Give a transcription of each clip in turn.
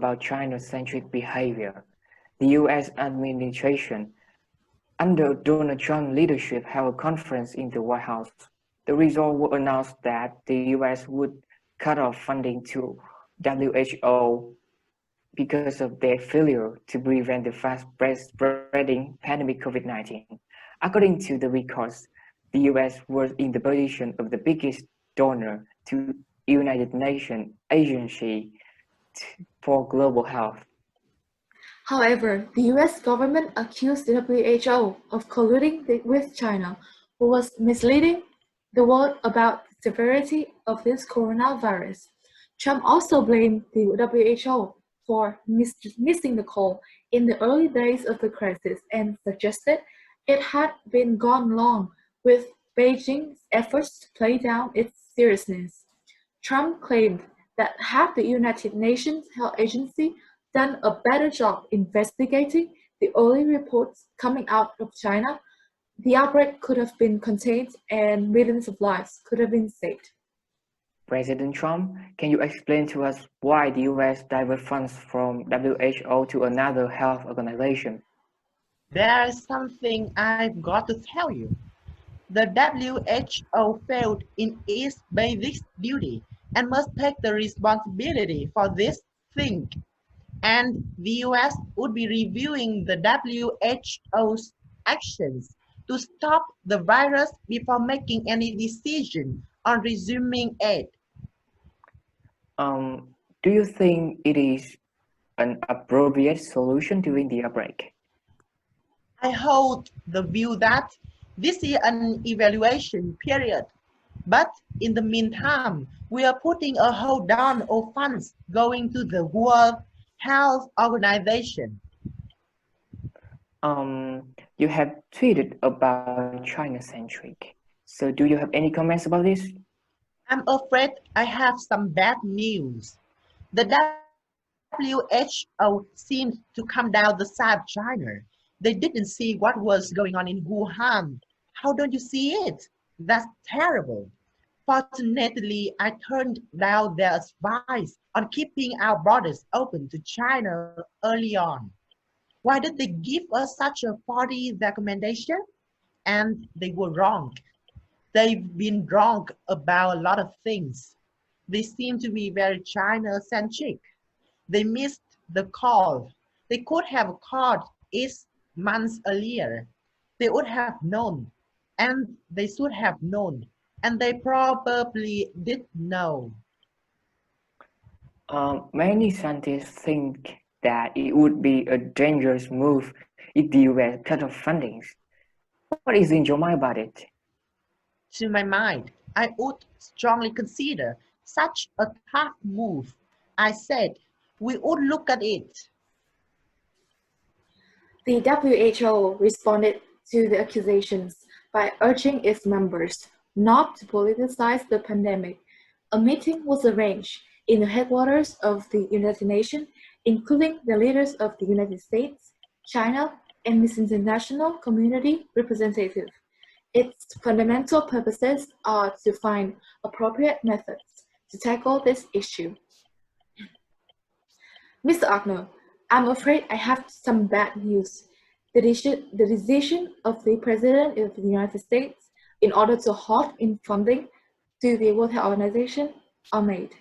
about China-centric behavior. The U.S. administration, under Donald Trump's leadership, held a conference in the White House. The result announced that the U.S. would cut off funding to WHO because of their failure to prevent the fast-spreading pandemic COVID-19. According to the records, the U.S. was in the position of the biggest donor to United Nations Agency for Global Health. However, the US government accused the WHO of colluding with China, who was misleading the world about the severity of this coronavirus. Trump also blamed the WHO for missing the call in the early days of the crisis and suggested it had been gone long with Beijing's efforts to play down its seriousness. Trump claimed that had the United Nations Health Agency done a better job investigating the early reports coming out of China, the outbreak could have been contained and millions of lives could have been saved. President Trump, can you explain to us why the US divert funds from WHO to another health organization? There's something I've got to tell you. The WHO failed in its basic duty and must take the responsibility for this thing. And the US would be reviewing the WHO's actions to stop the virus before making any decision on resuming aid. Do you think it is an appropriate solution during the outbreak? I hold the view that this is an evaluation period, but in the meantime, we are putting a hold on of funds going to the World Health Organization. You have tweeted about China-centric. So do you have any comments about this? I'm afraid I have some bad news. The WHO seems to come down the side of China. They didn't see what was going on in Wuhan. How don't you see it? That's terrible. Fortunately, I turned down their advice on keeping our borders open to China early on. Why did they give us such a faulty recommendation? And they were wrong. They've been wrong about a lot of things. They seem to be very China-centric. They missed the call. They could have called it months earlier. They would have known, and they should have known, and they probably did know. Many scientists think that it would be a dangerous move if the US cut off fundings. What is in your mind about it? To my mind, I would strongly consider such a tough move. I said we would look at it. The WHO responded to the accusations by urging its members not to politicize the pandemic. A meeting was arranged in the headquarters of the United Nations, including the leaders of the United States, China, and its international community representatives. Its fundamental purposes are to find appropriate methods to tackle this issue. Mr. Agnew, I'm afraid I have some bad news. The decision of the President of the United States in order to halt in funding to the World Health Organization are made.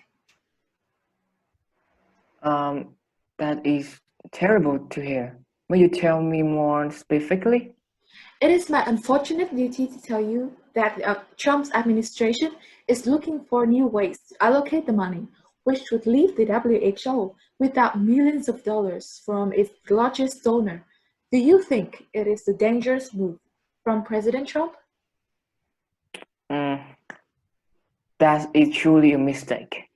That is terrible to hear. Will you tell me more specifically? It is my unfortunate duty to tell you that Trump's administration is looking for new ways to allocate the money, which would leave the WHO without millions of dollars from its largest donor. Do you think it is a dangerous move from President Trump? That is truly a mistake.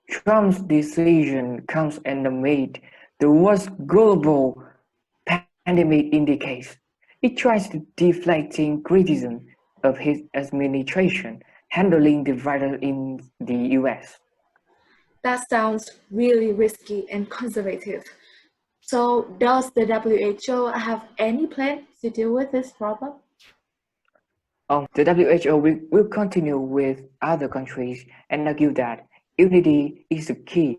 Trump's decision comes amid the worst global pandemic in decades. He tries to deflecting criticism of his administration handling the virus in the US. That sounds really risky and conservative. So does the WHO have any plan to deal with this problem? The WHO will continue with other countries and argue that unity is the key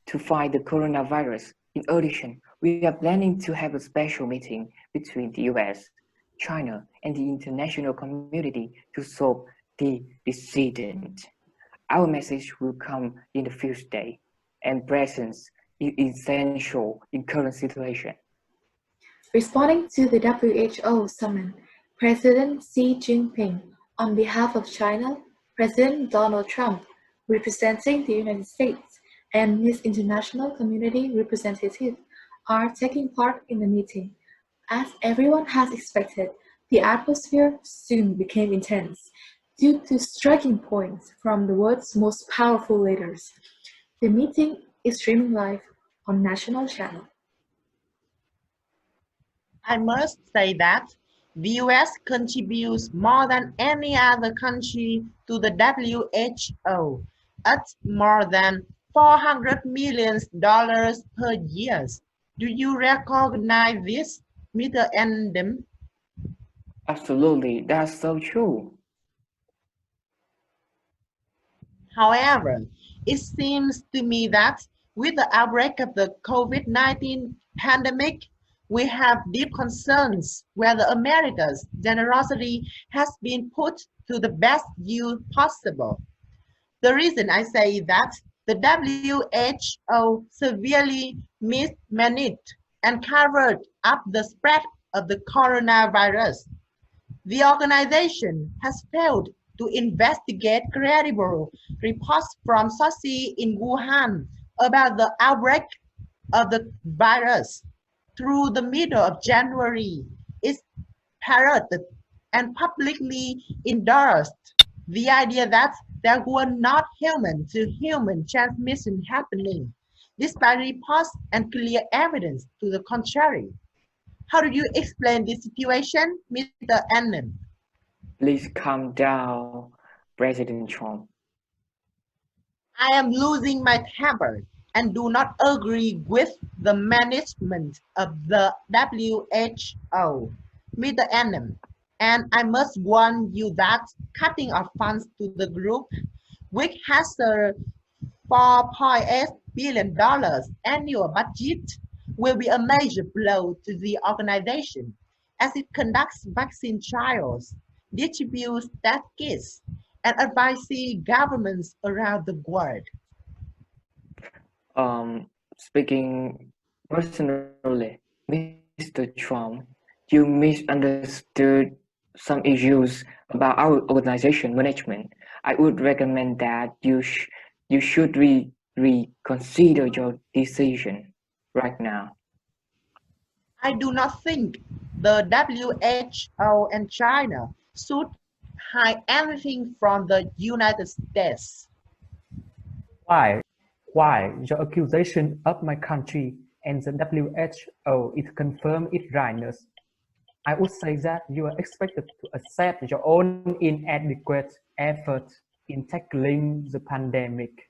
to fight the coronavirus. In addition, we are planning to have a special meeting between the US, China, and the international community to solve the incident. Our message will come in the first day, and presence is essential in current situation. Responding to the WHO summon, President Xi Jinping, on behalf of China, President Donald Trump, representing the United States, and his international community representative are taking part in the meeting. As everyone has expected, the atmosphere soon became intense due to striking points from the world's most powerful leaders. The meeting is streaming live on national channel. I must say that the US contributes more than any other country to the WHO at more than $400 million per year. Do you recognize this, Mr. Endem? Absolutely, that's so true. However, it seems to me that with the outbreak of the COVID-19 pandemic, we have deep concerns whether America's generosity has been put to the best use possible. The reason I say that the WHO severely mismanaged and covered up the spread of the coronavirus. The organization has failed to investigate credible reports from sources in Wuhan about the outbreak of the virus. Through the middle of January, it parroted and publicly endorsed the idea that there were not human-to-human transmission happening, despite reports and clear evidence to the contrary. How do you explain this situation, Mr. Annan? Please calm down, President Trump. I am losing my temper and do not agree with the management of the WHO, Mr. Annan. And I must warn you that cutting off funds to the group, which has a $4.8 billion annual budget, will be a major blow to the organization as it conducts vaccine trials, distributes test kits, and advises governments around the world. Speaking personally, Mr. Trump, you misunderstood some issues about our organization management. I would recommend that you should reconsider your decision right now. I do not think the WHO and China should hide anything from the United States. Why? Why your accusation of my country and the WHO is confirm its rightness? I would say that you are expected to accept your own inadequate efforts in tackling the pandemic.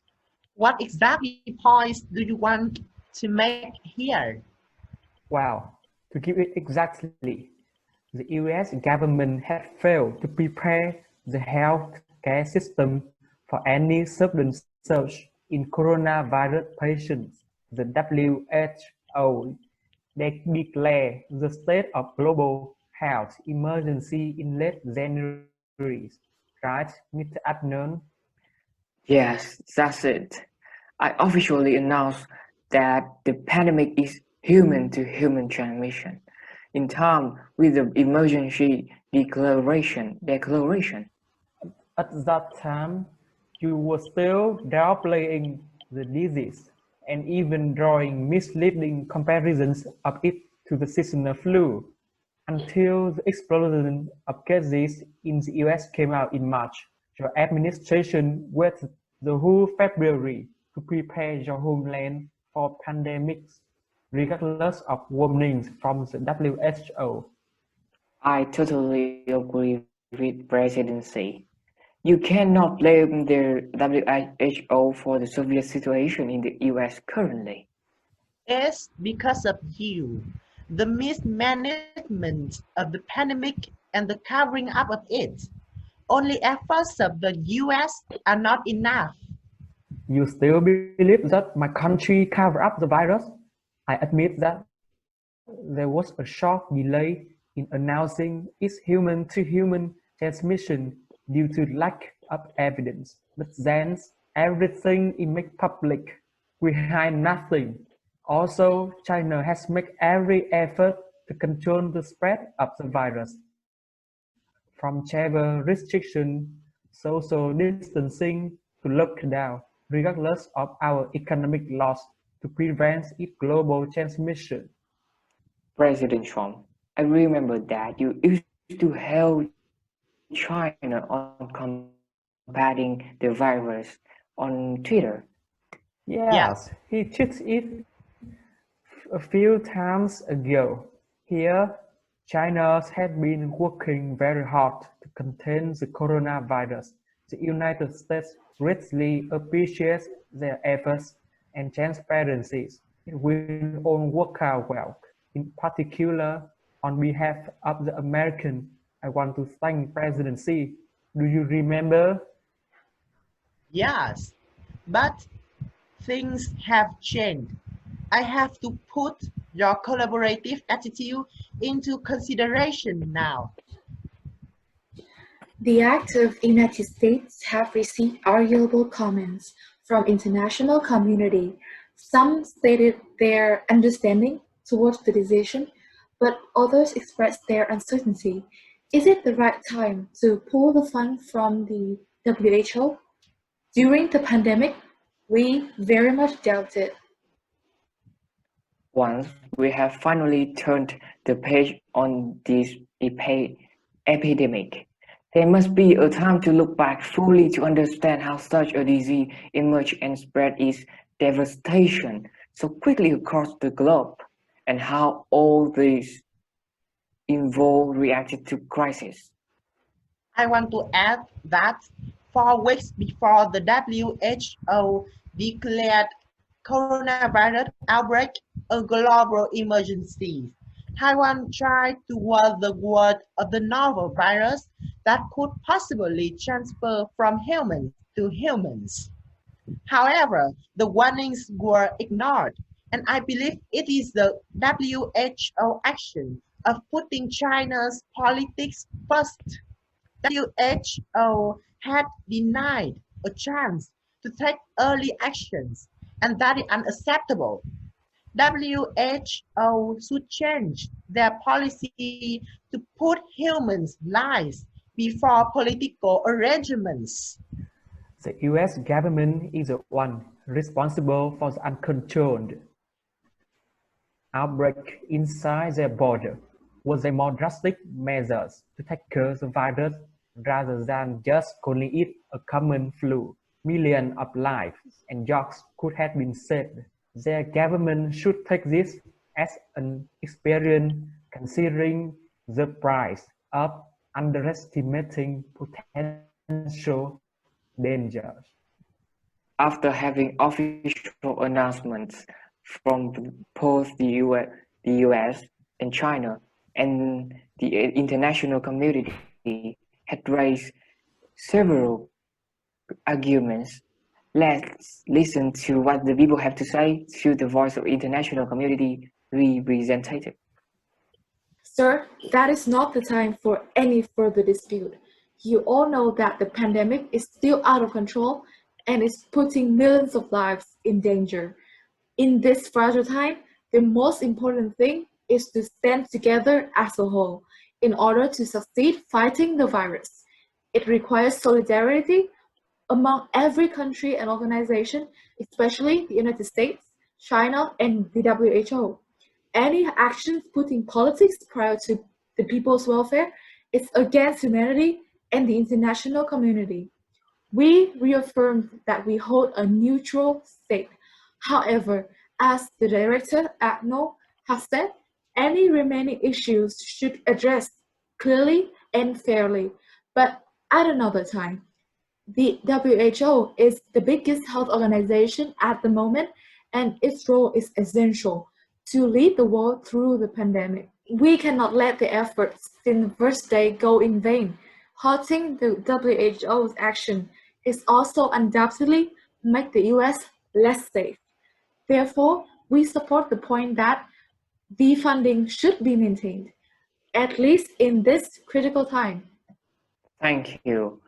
What exactly points do you want to make here? Well, to give it exactly, the US government has failed to prepare the health care system for any sudden surge in coronavirus patients. The WHO declared the state of global health emergency in late January, right, Mr. Adnan? Yes, that's it. I officially announced that the pandemic is human-to-human transmission in time with the emergency declaration. At that time, you were still downplaying the disease and even drawing misleading comparisons of it to the seasonal flu until the explosion of cases in the US came out in March. Your administration waited the whole February to prepare your homeland for pandemics, regardless of warnings from the WHO. I totally agree with Presidency. You cannot blame the WHO for the severe situation in the US currently. It's because of you. The mismanagement of the pandemic and the covering up of it. Only efforts of the US are not enough. You still believe that my country covered up the virus? I admit that there was a short delay in announcing its human-to-human transmission due to lack of evidence, but then everything is made public. We hide nothing. Also, China has made every effort to control the spread of the virus, from travel restriction, social distancing, to lockdown, regardless of our economic loss, to prevent its global transmission. President Trump, I remember that you used to hail China on combating the virus on Twitter. Yeah, Yes, he tweeted it a few times ago. Here, China has been working very hard to contain the coronavirus. The United States greatly appreciates their efforts and transparency. It will all work out well. In particular, on behalf of the American, I want to thank President Xi. Do you remember? yes. But things have changed. I have to put your collaborative attitude into consideration now. The act of United States have received arguable comments from international community. Some stated their understanding towards the decision, but others expressed their uncertainty. Is it the right time to pull the fund from the WHO? During the pandemic, we very much doubt it. Once we have finally turned the page on this epidemic, there must be a time to look back fully to understand how such a disease emerged and spread its devastation so quickly across the globe, and how all these involved reacted to crisis. I want to add that 4 weeks before the WHO declared coronavirus outbreak a global emergency, Taiwan tried to ward the word of the novel virus that could possibly transfer from humans to humans. However, the warnings were ignored, and I believe it is the WHO action of putting China's politics first. WHO had denied a chance to take early actions, and that is unacceptable. WHO should change their policy to put humans' lives before political arrangements. The US government is the one responsible for the uncontrolled outbreak inside their border. Was there more drastic measures to tackle the virus rather than just calling it a common flu? Millions of lives and jobs could have been saved. Their government should take this as an experience considering the price of underestimating potential dangers. After having official announcements from both the US and China, and the international community had raised several arguments, let's listen to what the people have to say to the voice of international community representative. Sir, that is not the time for any further dispute. You all know that the pandemic is still out of control and is putting millions of lives in danger. In this fragile time, the most important thing is to stand together as a whole in order to succeed fighting the virus. It requires solidarity among every country and organization, especially the United States, China, and the WHO. Any actions putting politics prior to the people's welfare is against humanity and the international community. We reaffirmed that we hold a neutral state. However, as the Director Admiral has said, any remaining issues should addressed clearly and fairly, but at another time. The WHO is the biggest health organization at the moment, and its role is essential to lead the world through the pandemic. We cannot let the efforts since the first day go in vain. Halting the WHO's action is also undoubtedly make the US less safe. Therefore, we support the point that defunding should be maintained, at least in this critical time. Thank you.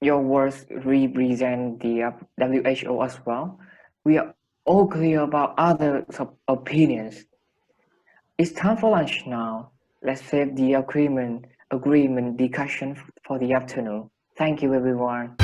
Your words represent the WHO as well. We are all clear about other opinions. It's time for lunch now. Let's save the agreement discussion for the afternoon. Thank you, everyone.